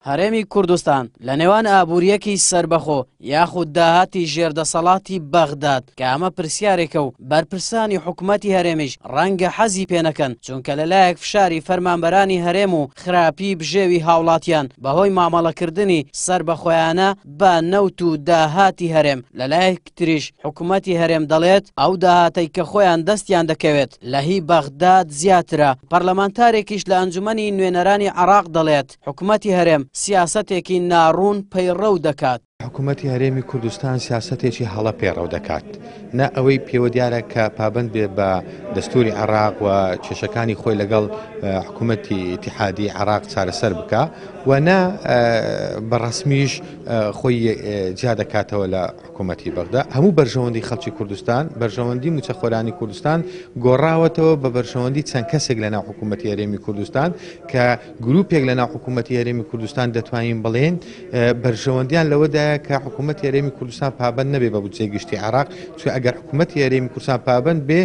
هەرێمی کوردستان لە نێوان ئابووریەکی سربەخۆ یاخود داهاتی ژێردەسەڵاتی بەغداد کە ئەمە پرسیارێکە و بەرپرسانی حکوومەتی هەرێمیش ڕەنگە حەزی پێ نەکەن چونکە لەلایەک فشاری فەرمانبەرانی هەرێم و خراپی بژێوی هاوڵاتیان بەهۆی مامەڵەکردنی سربەخۆیانە بە نەوت و داهاتی هەرێم لەلایەک تریش حکوومەتی هەرێم دەڵێت ئەو داهاتەی کە خۆیان دەستیان دەکەوێت لە هی بەغداد زیاترە. پەرلەمانتارێکیش لە ئەنجومەنی نوێنەرانی عێراق دەڵێت حکوومەتی هەرێم سیاسەتێکی ناڕوون پەیڕەو دەکات. حکوومەتی هەرێمی کوردستان سیاسەتێکی هەڵە پێڕەو دەکات نە ئەوەی پێوە دیارە کە پابند بێ بە دەستوری عێراق و کێشەکانی خۆی لەگەڵ حکوومەتی ئیتیحادی عێراق چارەسەر بکە و نە بەڕەسمیش خۆی جیا دەکاتەوە لە حکوومەتی بەغدا. هەموو بەرژەوەندی خەڵکی کوردستان بەرژەوەندی موچەخۆرانی کوردستان گۆڕاوەتەوە بە بەرژەوەندی چەند کەسێک لەناو حکوومەتی هەرێمی کوردستان کە گروپێک لەناو حکوومەتی هەرێمی کوردستان دەتوانین بڵێن بەرژەوەندیان لەوەدایە کە حکوومەتی هەرێمی کوردستان پابند نەبێ بە بودجەی گشتی عێراق چون ئەگەر حکوومەتی هەرێمی کوردستان پابند بێ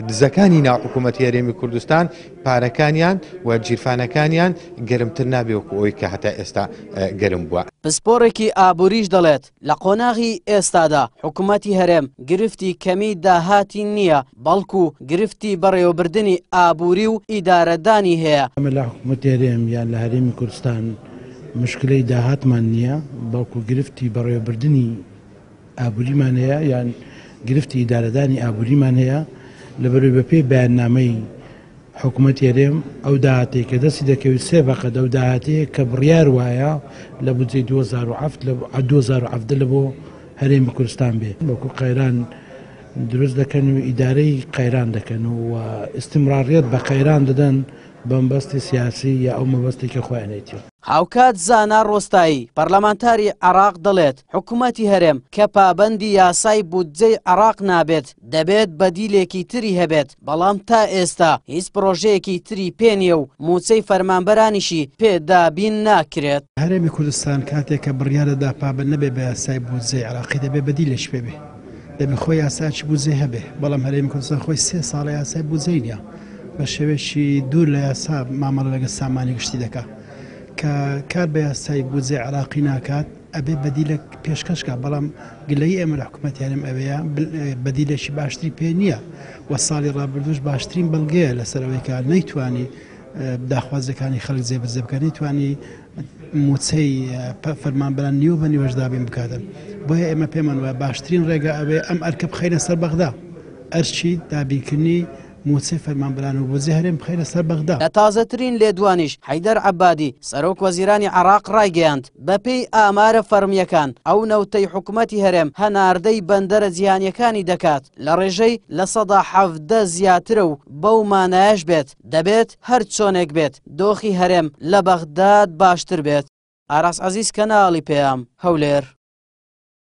دزەکانی ناو حکوومەتی هەرێمی کوردستان پارەکانیان و جیرفانەکانیان گەرمتر نابێ وەکو ئەوەی کە هەتا ئێستا گەرم بووە. پسپۆڕێکی ئابووریش دەڵێت لە قۆناغی ئێستادا حکوومەتی هەرێم گرفتی کەمی داهاتی نییە بەڵکو گرفتی بەڕێوەبردننی ئابووری و ئیدارەدانی هەیە. ئەمە لە حکوومەتی هەرێم یان لە هەرێمی کوردستان مشکلەی داهاتمان نییە بەڵکو گرفتی بەڕێوەبردننی ئابووریمان هەیە یان گرفتی ئیدارەدانی ئابووریمان هەیە لەبەرەوەی بە پێی بەیاننامەی حکوومەتی هەرێم ئەو داهاتەیە کە دەستی دەکەوێت سێ بەقەد ئەو داهاتەیە کە بڕیار وایە لە بودجەی 2017 لە بۆ هەرێمی کوردستان بێ وەکو قەیران دروست دەکەن و ئیدارەی قەیران دەکەن و ئیستیمڕاریەت بە قەیران دەدەن بە مەبەستی سیاسی یا ئەو مەبەستی کە خۆیانێتی. هاوکات زانا ڕۆستایی پەرلەمانتاری عێراق دەڵێت حکوومەتی هەرێم کە پابەندی یاسای بودجەی عێراق نابێت دەبێت بەدیلێکی تری هەبێت بەڵام تا ئێستا هیچ پرۆژەیەکی تری پێ نییە و موچەی فەرمانبەرانیشی پێدابین ناکرێت. هەرێمی کوردستان کاتێک کە بڕیارەدا پابند نەبێ بە یاسای بودجەی عێراقی دەبێت بەدیلێش پێ بێ دەبێت خۆی یاساچی بودجێ هەبێ بەڵام هەرێمی کوردستان خۆی 3 ساڵە یاسای بودجەی نییە بە شێوێکی دوور لە یاسا مامەڵە لەگە سامانی گشتی دەکات کە کار بە یاسای بودجێ عێراقی ناکات ئەبێ بەدیلێک پێشکەشکە بەڵام گلەی ئێمە لە حکوومەتی هەرێم ئەوەیە بەدیلێکی باشتری پێ نییە و ساڵی ڕابردوش باشترین بەڵگەیە لەسەرەوەی کار نەیتوانی داخوازەکانی خەڵک جێبەجێ بکە نەیتوانی موچەی فەرمانبەران نیوە بە نیوەشدابین بکاتن بۆیە ئێمە پێمان وایە باشترین ڕێگە ئەوێ ئەم ئەرکە بخەینە سەر بەغدا ئەرچی دابینکردنی موچەی فەرمانبەران و بودجەی هەرێم بخەینە سەر بەغدا. لە تازەترین لێدوانیش حەیدەر عەبادی سەرۆک وەزیرانی عێراق ڕایگەیاند بەپێی ئامارە فەرمیەکان ئەو نەوتەی حکوومەتی هەرێم هەناردەی بەندەرە جیهانیەکانی دەکات لە ڕێژەی لە 170 زیاترە و بەو مانایەش بێت دەبێت هەر چۆنێک بێت دۆخی هەرێم لە بەغداد باشتر بێت. ئاراس عەزیز کەناڵی پێام هەولێر.